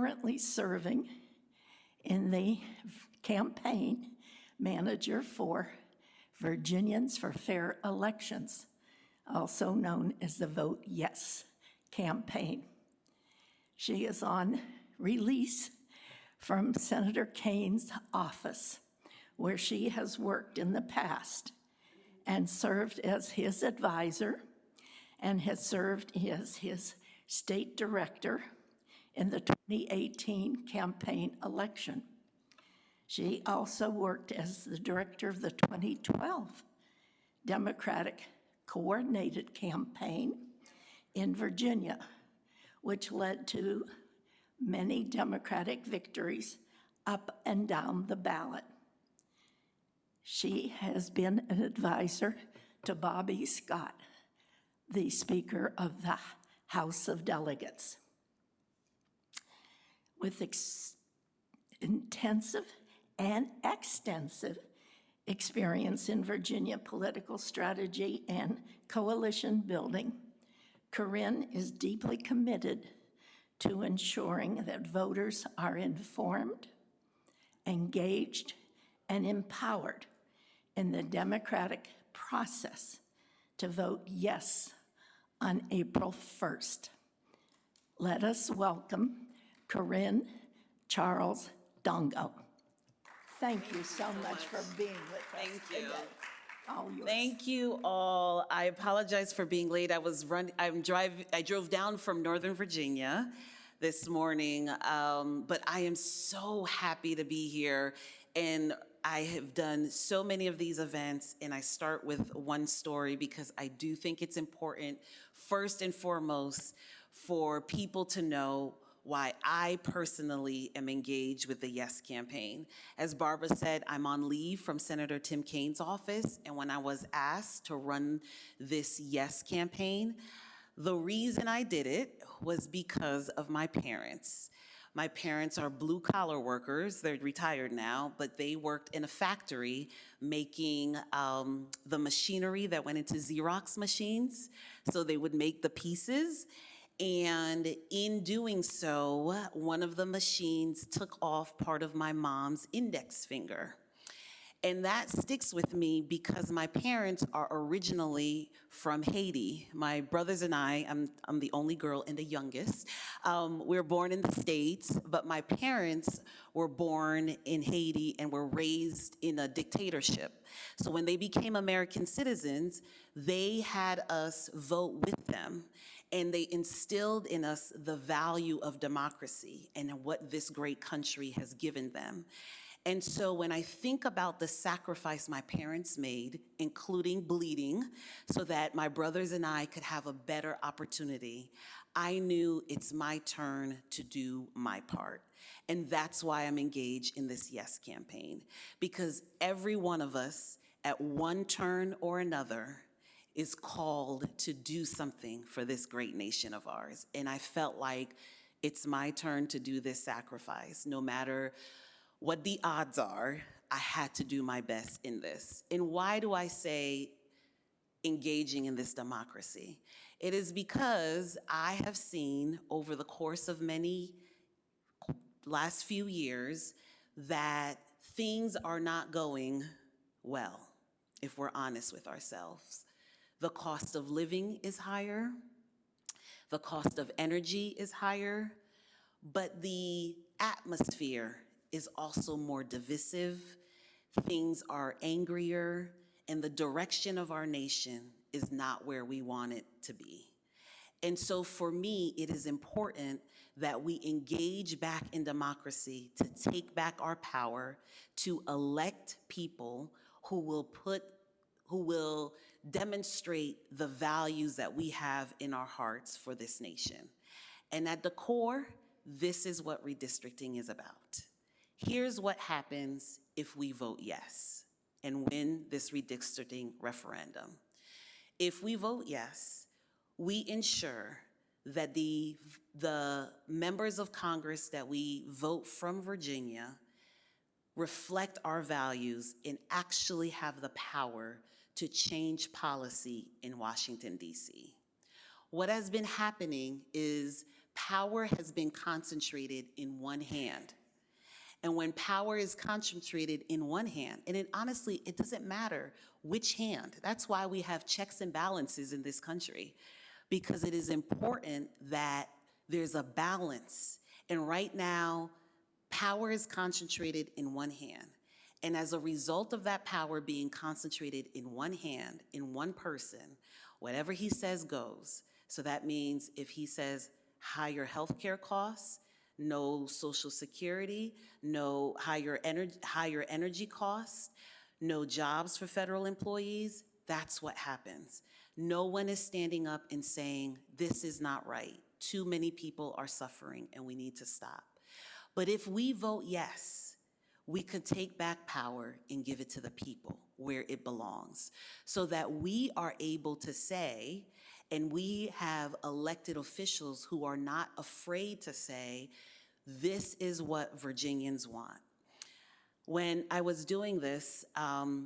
currently serving in the campaign manager for Virginians for Fair Elections, also known as the Vote Yes campaign. She is on release from Senator Kane's office, where she has worked in the past and served as his advisor and has served as his state director in the 2018 campaign election. She also worked as the director of the 2012 Democratic Coordinated Campaign in Virginia, which led to many Democratic victories up and down the ballot. She has been an advisor to Bobby Scott, the Speaker of the House of Delegates. With intensive and extensive experience in Virginia political strategy and coalition building, Corinne is deeply committed to ensuring that voters are informed, engaged, and empowered in the democratic process to vote yes on April 1st. Let us welcome Corinne Charles Dongo. Thank you so much for being with us. Thank you. Today. All yours. Thank you all. I apologize for being late. I drove down from Northern Virginia this morning, but I am so happy to be here. And I have done so many of these events, and I start with one story because I do think it's important, first and foremost, for people to know why I personally am engaged with the Yes campaign. As Barbara said, I'm on leave from Senator Tim Kaine's office, and when I was asked to run this Yes campaign, the reason I did it was because of my parents. My parents are blue-collar workers. They're retired now, but they worked in a factory making the machinery that went into Xerox machines, so they would make the pieces. And in doing so, one of the machines took off part of my mom's index finger. And that sticks with me because my parents are originally from Haiti. My brothers and I'm the only girl and the youngest. We were born in the States, but my parents were born in Haiti and were raised in a dictatorship. So when they became American citizens, they had us vote with them. And they instilled in us the value of democracy and what this great country has given them. And so when I think about the sacrifice my parents made, including bleeding, so that my brothers and I could have a better opportunity, I knew it's my turn to do my part. And that's why I'm engaged in this Yes campaign, because every one of us at one turn or another is called to do something for this great nation of ours. And I felt like it's my turn to do this sacrifice. No matter what the odds are, I had to do my best in this. And why do I say engaging in this democracy? It is because I have seen over the course of many last few years that things are not going well, if we're honest with ourselves. The cost of living is higher, the cost of energy is higher, but the atmosphere is also more divisive, things are angrier, and the direction of our nation is not where we want it to be. And so for me, it is important that we engage back in democracy to take back our power, to elect people who will demonstrate the values that we have in our hearts for this nation. And at the core, this is what redistricting is about. Here's what happens if we vote yes and win this redistricting referendum. If we vote yes, we ensure that the members of Congress that we vote from Virginia reflect our values and actually have the power to change policy in Washington, D.C. What has been happening is Power has been concentrated in one hand. And when power is concentrated in one hand, and honestly, it doesn't matter which hand. That's why we have checks and balances in this country, because it is important that there's a balance. And right now, power is concentrated in one hand. And as a result of that power being concentrated in one hand, in one person, whatever he says goes. So that means if he says higher healthcare costs, no Social Security, no higher energy costs, no jobs for federal employees, that's what happens. No one is standing up and saying, this is not right. Too many people are suffering and we need to stop. But if we vote yes, we could take back power and give it to the people where it belongs, so that we are able to say, and we have elected officials who are not afraid to say, this is what Virginians want. When I was doing this,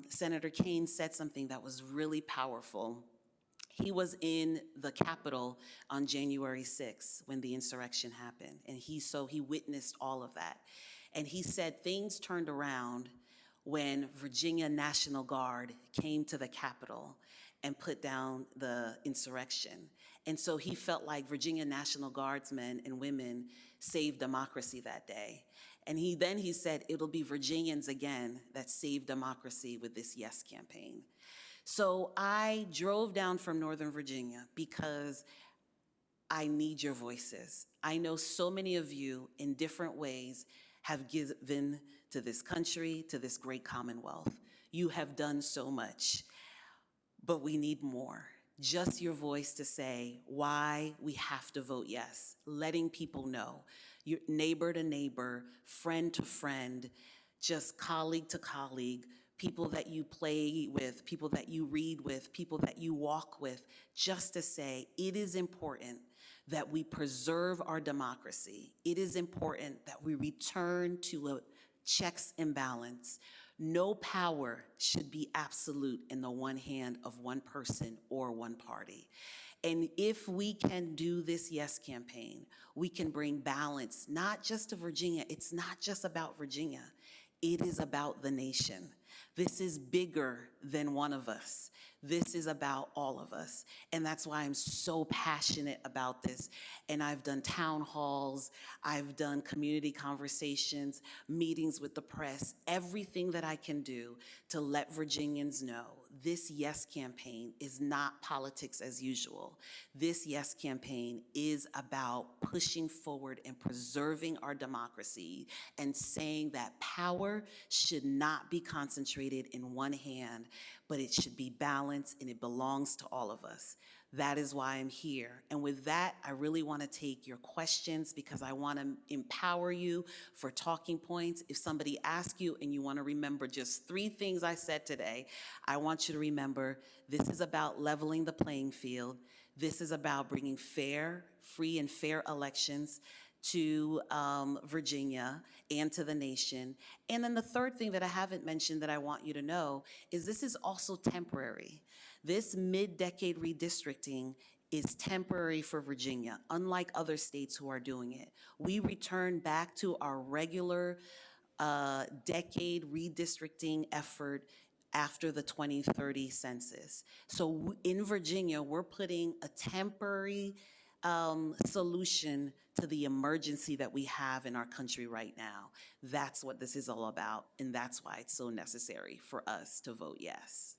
Senator Kane said something that was really powerful. He was in the Capitol on January 6th when the insurrection happened, and he witnessed all of that. And he said things turned around when Virginia National Guard came to the Capitol and put down the insurrection. And so he felt like Virginia National Guardsmen and women saved democracy that day. And he said, it'll be Virginians again that save democracy with this Yes campaign. So I drove down from Northern Virginia because I need your voices. I know so many of you in different ways have given to this country, to this great Commonwealth. You have done so much, but we need more. Just your voice to say why we have to vote yes, letting people know, your neighbor to neighbor, friend to friend, just colleague to colleague, people that you play with, people that you read with, people that you walk with, just to say it is important that we preserve our democracy. It is important that we return to a checks and balance. No power should be absolute in the one hand of one person or one party. And if we can do this Yes campaign, we can bring balance, not just to Virginia. It's not just about Virginia. It is about the nation. This is bigger than one of us. This is about all of us. And that's why I'm so passionate about this. And I've done town halls, I've done community conversations, meetings with the press, everything that I can do to let Virginians know this Yes campaign is not politics as usual. This Yes campaign is about pushing forward and preserving our democracy and saying that power should not be concentrated in one hand, but it should be balanced and it belongs to all of us. That is why I'm here. And with that, I really want to take your questions because I want to empower you for talking points. If somebody asks you and you want to remember just 3 things I said today, I want you to remember this is about leveling the playing field. This is about bringing free and fair elections to Virginia and to the nation. And then the third thing that I haven't mentioned that I want you to know is this is also temporary. This mid-decade redistricting is temporary for Virginia, unlike other states who are doing it. We return back to our regular decade redistricting effort after the 2030 census. So in Virginia, we're putting a temporary solution to the emergency that we have in our country right now. That's what this is all about, and that's why it's so necessary for us to vote yes.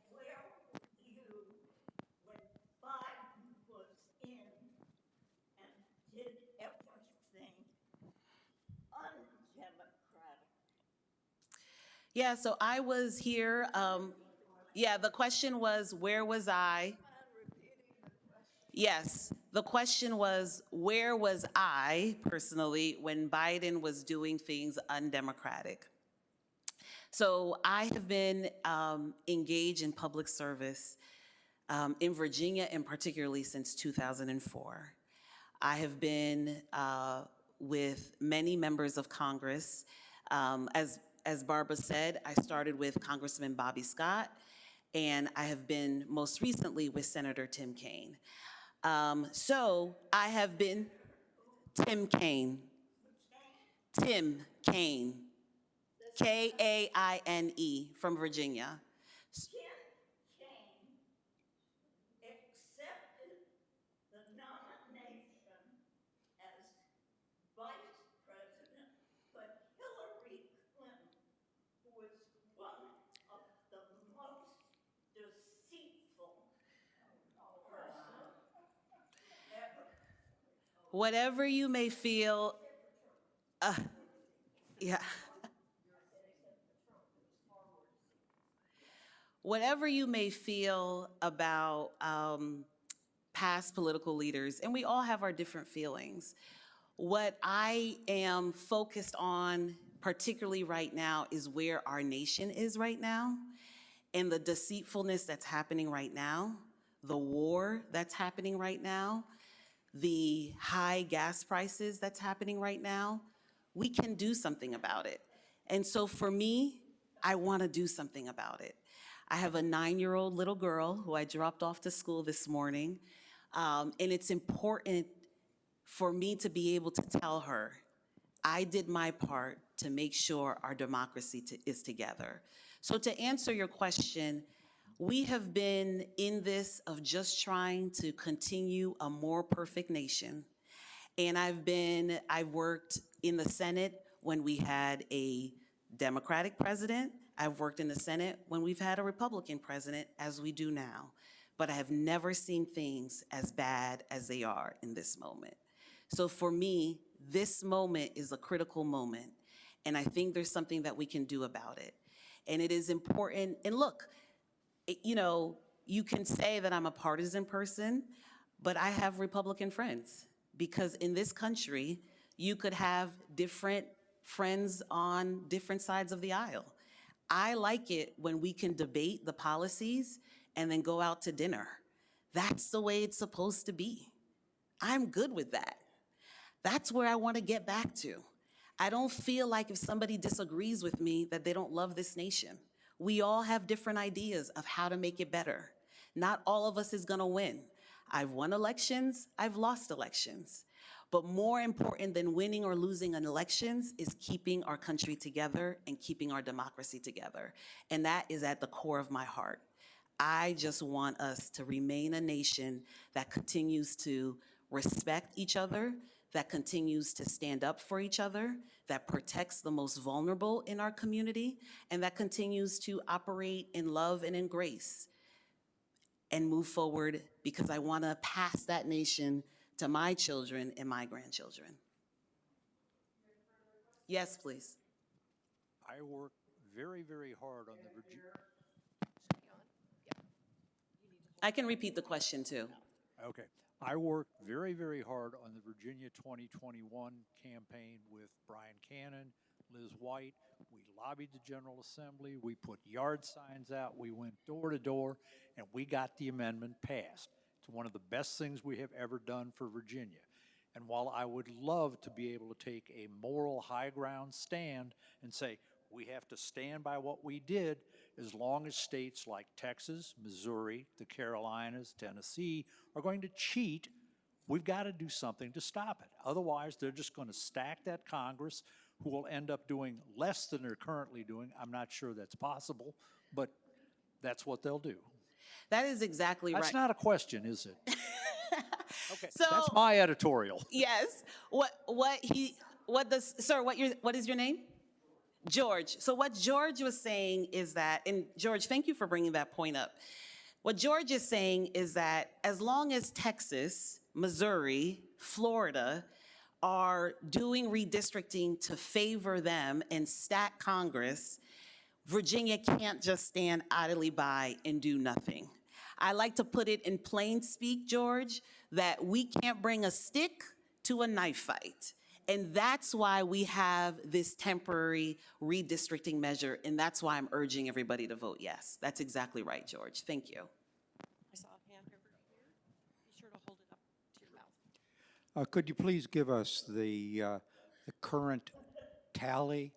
Where you, when Biden was in and did everything undemocratic? Yeah, so I was here. The question was, where was I? Yes, the question was, where was I personally when Biden was doing things undemocratic? So I have been engaged in public service in Virginia and particularly since 2004. I have been with many members of Congress. As Barbara said, I started with Congressman Bobby Scott, and I have been most recently with Senator Tim Kaine. So I have been Tim Kaine. Tim Kaine. Kaine from Virginia. Kane accepted the nomination as vice president, but Hillary Clinton, who is one of the most deceitful person ever. Whatever you may feel, yeah. Whatever you may feel about past political leaders, and we all have our different feelings, what I am focused on, particularly right now, is where our nation is right now and the deceitfulness that's happening right now, the war that's happening right now, the high gas prices that's happening right now. We can do something about it. And so for me, I want to do something about it. I have a 9-year-old little girl who I dropped off to school this morning, and it's important for me to be able to tell her, I did my part to make sure our democracy is together. So to answer your question, we have been in this of just trying to continue a more perfect nation. And I've worked in the Senate when we had a Democratic president. I've worked in the Senate when we've had a Republican president, as we do now. But I have never seen things as bad as they are in this moment. So for me, this moment is a critical moment. And I think there's something that we can do about it. And it is important. And look, you can say that I'm a partisan person, but I have Republican friends. Because in this country, you could have different friends on different sides of the aisle. I like it when we can debate the policies and then go out to dinner. That's the way it's supposed to be. I'm good with that. That's where I want to get back to. I don't feel like if somebody disagrees with me that they don't love this nation. We all have different ideas of how to make it better. Not all of us is going to win. I've won elections, I've lost elections. But more important than winning or losing an elections is keeping our country together and keeping our democracy together. And that is at the core of my heart. I just want us to remain a nation that continues to respect each other, that continues to stand up for each other, that protects the most vulnerable in our community, and that continues to operate in love and in grace and move forward, because I want to pass that nation to my children and my grandchildren. Yes, please. I work very, very hard on the Virginia. I can repeat the question too. Okay. I worked very, very hard on the Virginia 2021 campaign with Brian Cannon, Liz White. We lobbied the General Assembly. We put yard signs out. We went door to door, and we got the amendment passed. It's one of the best things we have ever done for Virginia. And while I would love to be able to take a moral high ground stand and say, we have to stand by what we did, as long as states like Texas, Missouri, the Carolinas, Tennessee are going to cheat, we've got to do something to stop it. Otherwise, they're just going to stack that Congress, who will end up doing less than they're currently doing. I'm not sure that's possible, but that's what they'll do. That is exactly right. That's not a question, is it? Okay, So, that's my editorial. yes. What is your name? George. So what George was saying is that, and George, thank you for bringing that point up. What George is saying is that as long as Texas, Missouri, Florida are doing redistricting to favor them and stack Congress, Virginia can't just stand idly by and do nothing. I like to put it in plain speak, George, that we can't bring a stick to a knife fight. And that's why we have this temporary redistricting measure, and that's why I'm urging everybody to vote yes. That's exactly right, George. Thank you. I saw a hand over here. Be sure to hold it up to your mouth. Could you please give us the current tally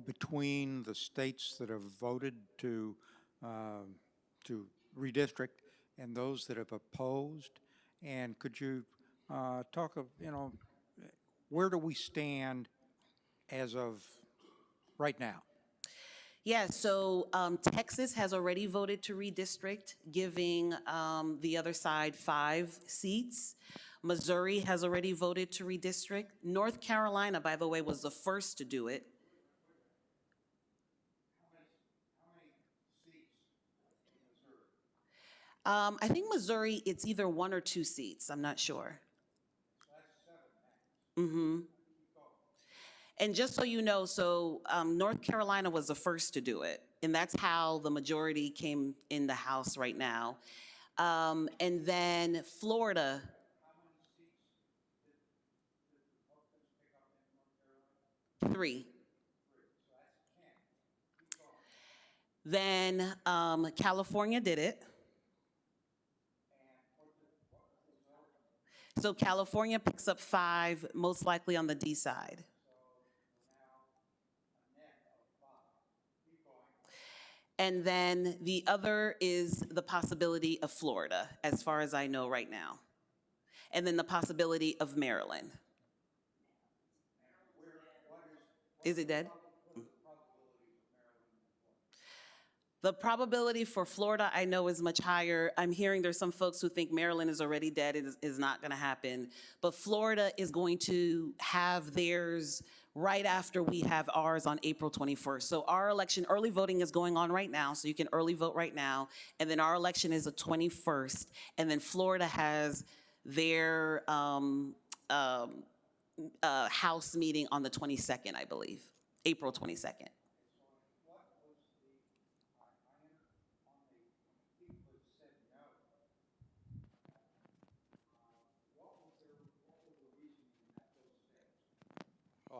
between the states that have voted to redistrict and those that have opposed? And could you talk of, where do we stand as of right now? Yeah, so Texas has already voted to redistrict, giving the other side 5 seats. Missouri has already voted to redistrict. North Carolina, by the way, was the first to do it. I think Missouri, it's either 1 or 2 seats. I'm not sure. And just so you know, so North Carolina was the first to do it, and that's how the majority came in the House right now. And then Florida. 3. Then California did it. So California picks up 5, most likely on the D side. And then the other is the possibility of Florida, as far as I know right now. And then the possibility of Maryland. Is it dead? The probability for Florida, I know, is much higher. I'm hearing there's some folks who think Maryland is already dead. It is not going to happen. But Florida is going to have theirs right after we have ours on April 21st. So our election, early voting is going on right now, so you can early vote right now. And then our election is the 21st. And then Florida has their House meeting on the 22nd, I believe, April 22nd.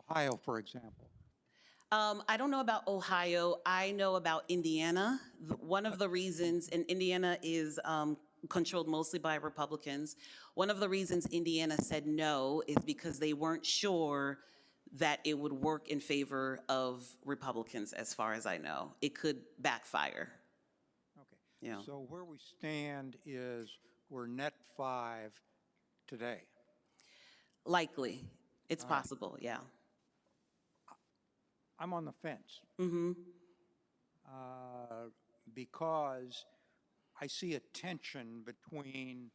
Ohio, for example. I don't know about Ohio. I know about Indiana. One of the reasons, and Indiana is controlled mostly by Republicans. One of the reasons Indiana said no is because they weren't sure that it would work in favor of Republicans, as far as I know. It could backfire. Okay. Yeah. So where we stand is we're net 5 today. Likely. It's possible, yeah. I'm on the fence. Because I see a tension between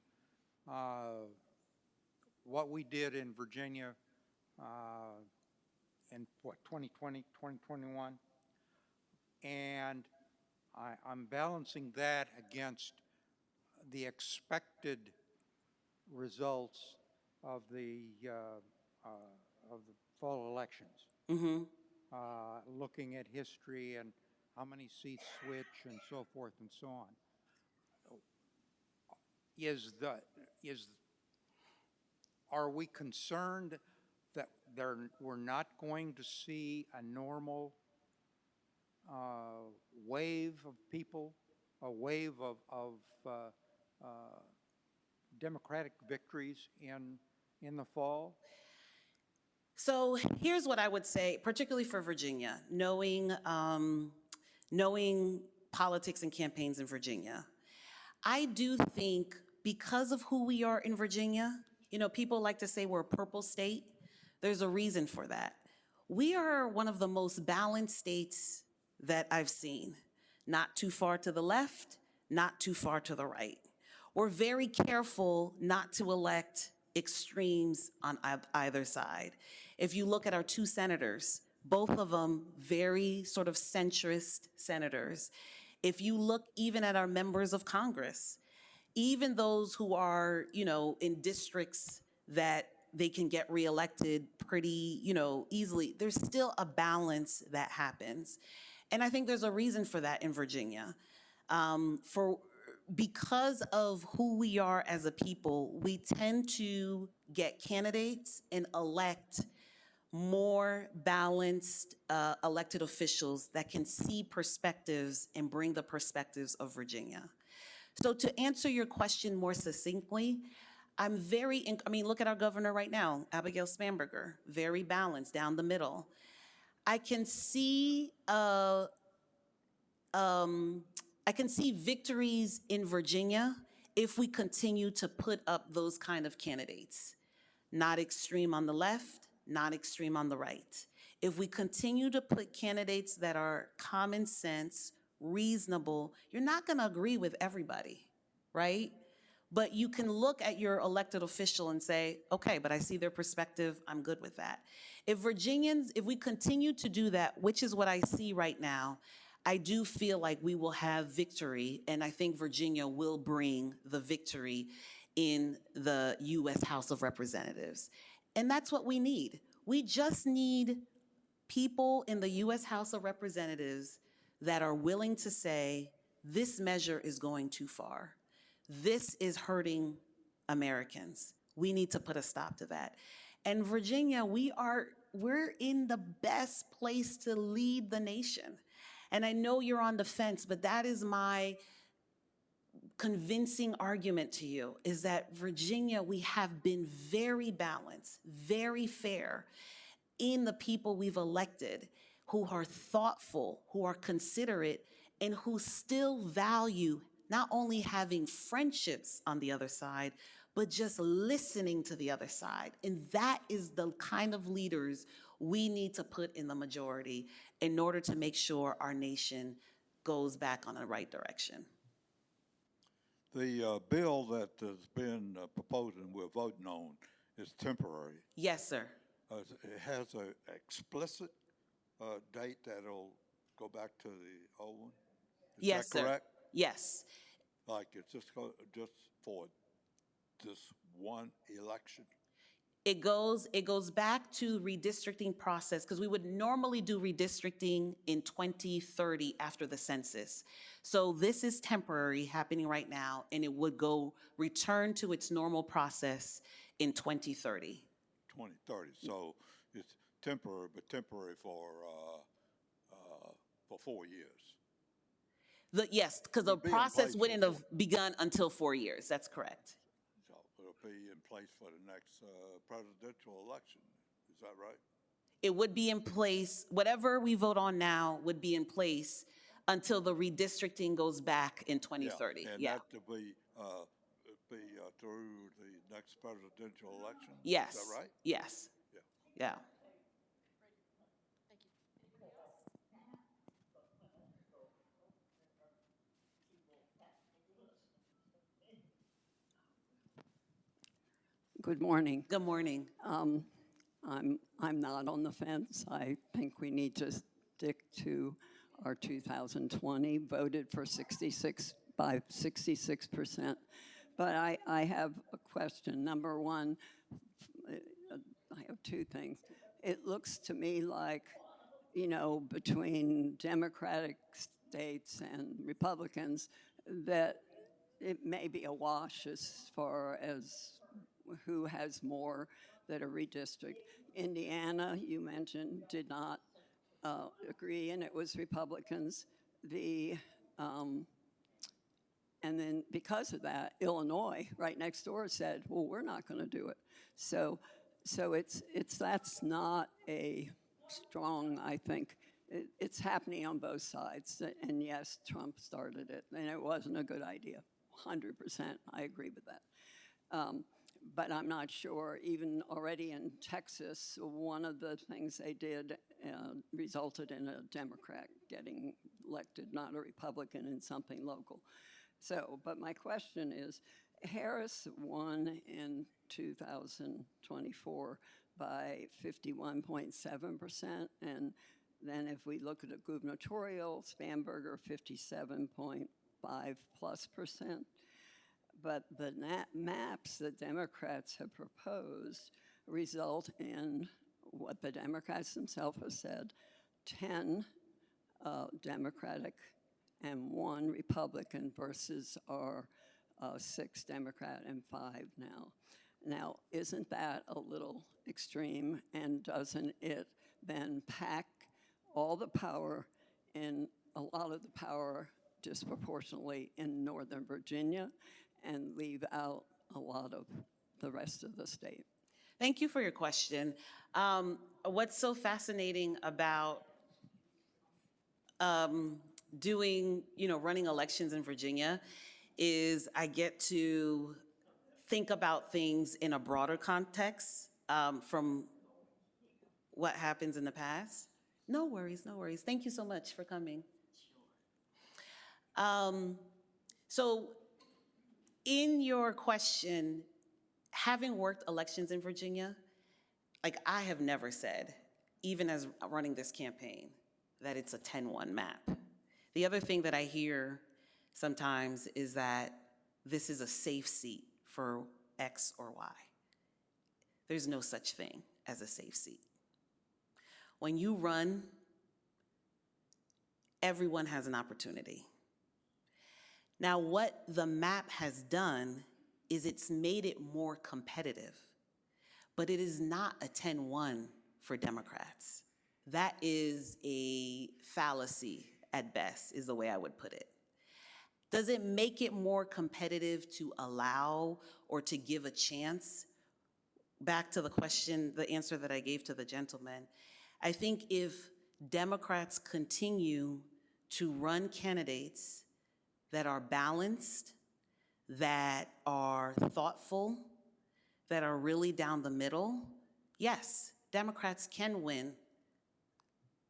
what we did in Virginia in 2020, 2021, and I'm balancing that against the expected results of the fall elections. Looking at history and how many seats switch and so forth and so on. Are we concerned that we're not going to see a normal wave of people, a wave of Democratic victories in the fall? So here's what I would say, particularly for Virginia, knowing politics and campaigns in Virginia. I do think because of who we are in Virginia, people like to say we're a purple state. There's a reason for that. We are one of the most balanced states that I've seen. Not too far to the left, not too far to the right. We're very careful not to elect extremes on either side. If you look at our 2 senators, both of them very sort of centrist senators. If you look even at our members of Congress, even those who are, in districts that they can get reelected pretty, easily, there's still a balance that happens. And I think there's a reason for that in Virginia. Because of who we are as a people, we tend to get candidates and elect more balanced elected officials that can see perspectives and bring the perspectives of Virginia. So to answer your question more succinctly, look at our governor right now, Abigail Spanberger, very balanced, down the middle. I can see victories in Virginia if we continue to put up those kind of candidates. Not extreme on the left, not extreme on the right. If we continue to put candidates that are common sense, reasonable, you're not going to agree with everybody, right? But you can look at your elected official and say, okay, but I see their perspective, I'm good with that. If we continue to do that, which is what I see right now, I do feel like we will have victory, and I think Virginia will bring the victory in the U.S. House of Representatives. And that's what we need. We just need people in the U.S. House of Representatives that are willing to say, this measure is going too far. This is hurting Americans. We need to put a stop to that. And Virginia, we're in the best place to lead the nation. And I know you're on the fence, but that is my convincing argument to you, is that Virginia, we have been very balanced, very fair in the people we've elected, who are thoughtful, who are considerate, and who still value not only having friendships on the other side, but just listening to the other side. And that is the kind of leaders we need to put in the majority in order to make sure our nation goes back on the right direction. The bill that has been proposed and we're voting on is temporary. Yes, sir. It has an explicit date that'll go back to the old one? Is Yes, that sir. correct? Yes. Like it's just for this one election? It goes back to redistricting process, because we would normally do redistricting in 2030 after the census. So this is temporary, happening right now, and it would return to its normal process in 2030. 2030. So it's temporary, but temporary for 4 years. Yes, because the It'll be in process place wouldn't for have begun until 4 years. That's correct. So it'll be in place for the next presidential election. Is that right? It would be in place, whatever we vote on now would be in place until the redistricting goes back in 2030. And Yeah. that will be through the next presidential election? Yes. Is that right? Yes. Yeah. Yeah. Good morning. Good morning. I'm not on the fence. I think we need to stick to our 2020, voted for 66 by 66%. But I have a question. Number one, I have two things. It looks to me like, between Democratic states and Republicans, that it may be a wash as far as who has more that are redistricted. Indiana, you mentioned, did not agree, and it was Republicans. And then because of that, Illinois, right next door, said, well, we're not going to do it. So that's not a strong, I think. It's happening on both sides. And yes, Trump started it, and it wasn't a good idea. 100%, I agree with that. But I'm not sure, even already in Texas, one of the things they did resulted in a Democrat getting elected, not a Republican, in something local. So, but my question is, Harris won in 2024 by 51.7%, and then if we look at a gubernatorial, Spanberger 57.5+%. But the maps that Democrats have proposed result in what the Democrats themselves have said, 10 Democratic and 1 Republican versus our 6 Democrat and 5 now. Now, isn't that a little extreme? And doesn't it then pack all the power in, a lot of the power disproportionately in Northern Virginia, and leave out a lot of the rest of the state? Thank you for your question. What's so fascinating about running elections in Virginia is I get to think about things in a broader context from what happens in the past. No worries, no worries. Thank you so much for coming. So in your question, having worked elections in Virginia, like I have never said, even as running this campaign, that it's a 10-1 map. The other thing that I hear sometimes is that this is a safe seat for X or Y. There's no such thing as a safe seat. When you run, everyone has an opportunity. Now, what the map has done is it's made it more competitive, but it is not a 10-1 for Democrats. That is a fallacy at best, is the way I would put it. Does it make it more competitive to allow or to give a chance? Back to the question, the answer that I gave to the gentleman, I think if Democrats continue to run candidates that are balanced, that are thoughtful, that are really down the middle, yes, Democrats can win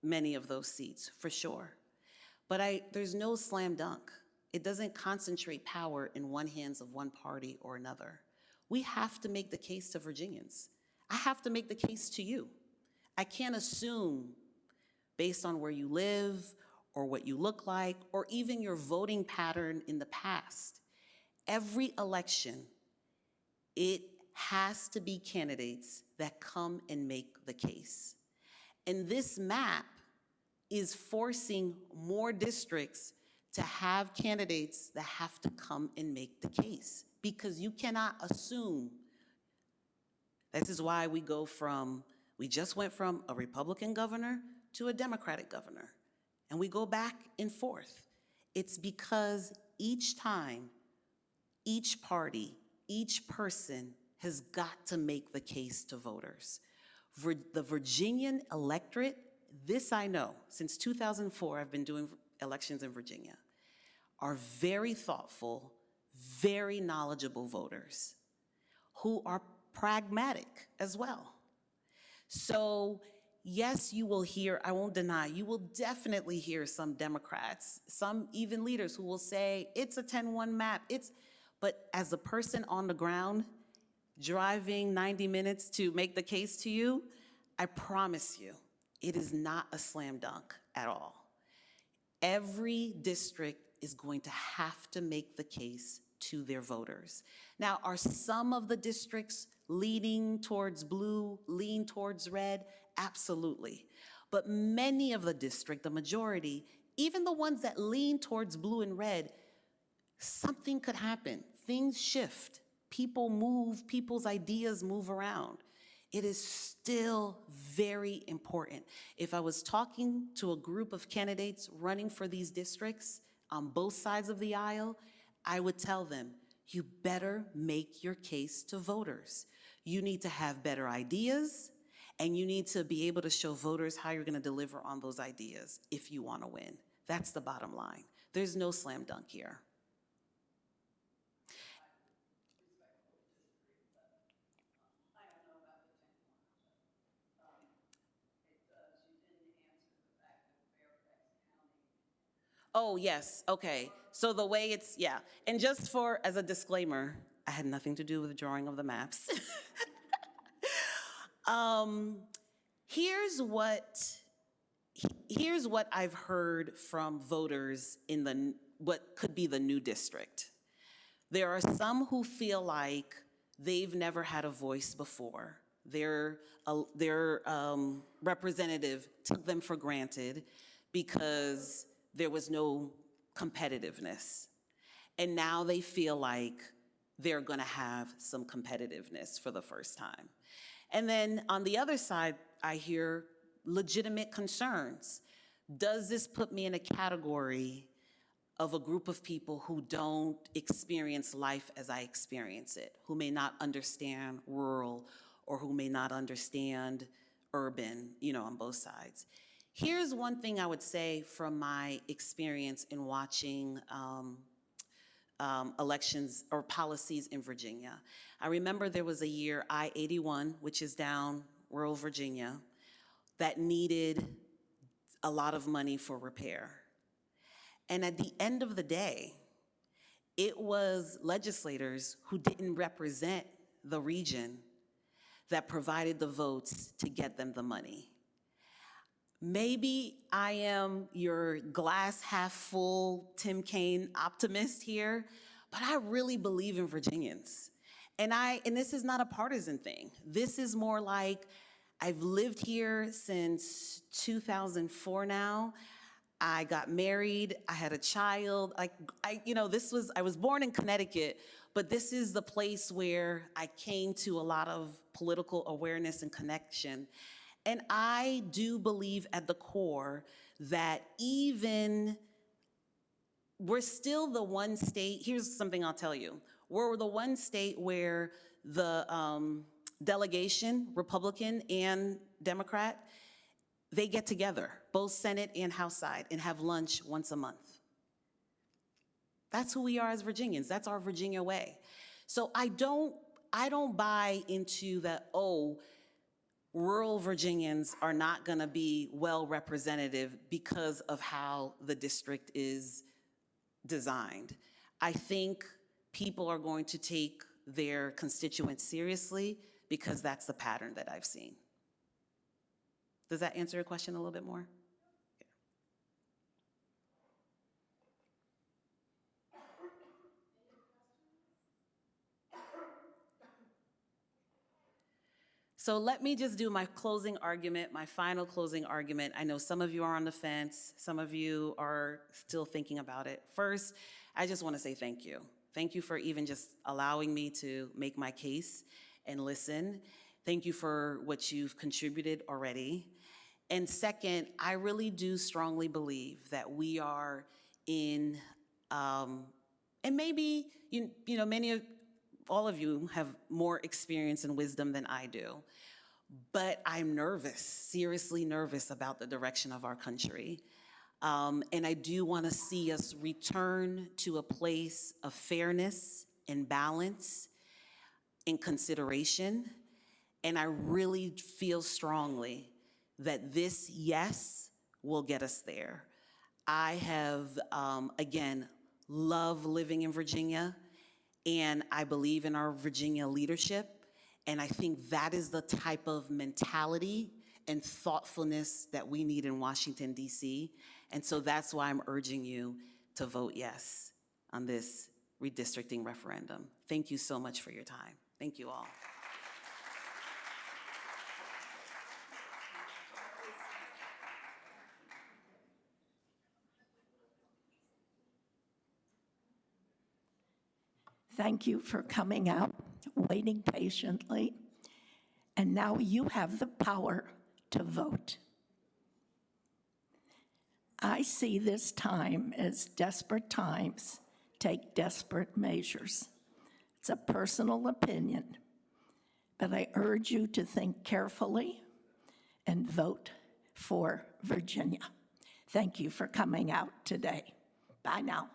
many of those seats, for sure. But there's no slam dunk. It doesn't concentrate power in one hands of one party or another. We have to make the case to Virginians. I have to make the case to you. I can't assume, based on where you live or what you look like, or even your voting pattern in the past. Every election, it has to be candidates that come and make the case. And this map is forcing more districts to have candidates that have to come and make the case, because you cannot assume. This is why we just went from a Republican governor to a Democratic governor, and we go back and forth. It's because each time, each party, each person has got to make the case to voters. The Virginian electorate, this I know, since 2004 I've been doing elections in Virginia, are very thoughtful, very knowledgeable voters who are pragmatic as well. So yes, you will hear, I won't deny, you will definitely hear some Democrats, some even leaders who will say, it's a 10-1 map, but as a person on the ground, driving 90 minutes to make the case to you, I promise you, it is not a slam dunk at all. Every district is going to have to make the case to their voters. Now, are some of the districts leaning towards blue, lean towards red? Absolutely. But many of the districts, the majority, even the ones that lean towards blue and red, something could happen. Things shift. People move, people's ideas move around. It is still very important. If I was talking to a group of candidates running for these districts on both sides of the aisle, I would tell them, you better make your case to voters. You need to have better ideas, and you need to be able to show voters how you're gonna deliver on those ideas if you wanna win. That's the bottom line. There's no slam dunk here. Oh, yes, okay. So the way it's, yeah. And just as a disclaimer, I had nothing to do with the drawing of the maps. Here's what I've heard from voters in what could be the new district. There are some who feel like they've never had a voice before. Their representative took them for granted because there was no competitiveness. And now they feel like they're gonna have some competitiveness for the first time. And then on the other side, I hear legitimate concerns. Does this put me in a category of a group of people who don't experience life as I experience it, who may not understand rural or who may not understand urban, on both sides? Here's one thing I would say from my experience in watching elections or policies in Virginia. I remember there was a year, I-81, which is down rural Virginia, that needed a lot of money for repair. And at the end of the day, it was legislators who didn't represent the region that provided the votes to get them the money. Maybe I am your glass half full Tim Kaine optimist here, but I really believe in Virginians. And this is not a partisan thing. This is more like, I've lived here since 2004 now. I got married, I had a child. I was born in Connecticut, but this is the place where I came to a lot of political awareness and connection. And I do believe at the core that we're still the one state, here's something I'll tell you. We're the one state where the delegation, Republican and Democrat, they get together, both Senate and House side, and have lunch once a month. That's who we are as Virginians. That's our Virginia way. So I don't buy into that, rural Virginians are not gonna be well representative because of how the district is designed. I think people are going to take their constituents seriously because that's the pattern that I've seen. Does that answer your question a little bit more? So let me just do my closing argument, my final closing argument. I know some of you are on the fence, some of you are still thinking about it. First, I just want to say thank you. Thank you for even just allowing me to make my case and listen. Thank you for what you've contributed already. And second, I really do strongly believe that we are in, and maybe all of you have more experience and wisdom than I do, but I'm nervous, seriously nervous about the direction of our country. And I do want to see us return to a place of fairness and balance and consideration. And I really feel strongly that this yes will get us there. I have, again, love living in Virginia, and I believe in our Virginia leadership, and I think that is the type of mentality and thoughtfulness that we need in Washington, D.C., and so that's why I'm urging you to vote yes on this redistricting referendum. Thank you so much for your time. Thank you all. Thank you for coming out, waiting patiently, and now you have the power to vote. I see this time as desperate times take desperate measures. It's a personal opinion, but I urge you to think carefully and vote for Virginia. Thank you for coming out today. Bye now.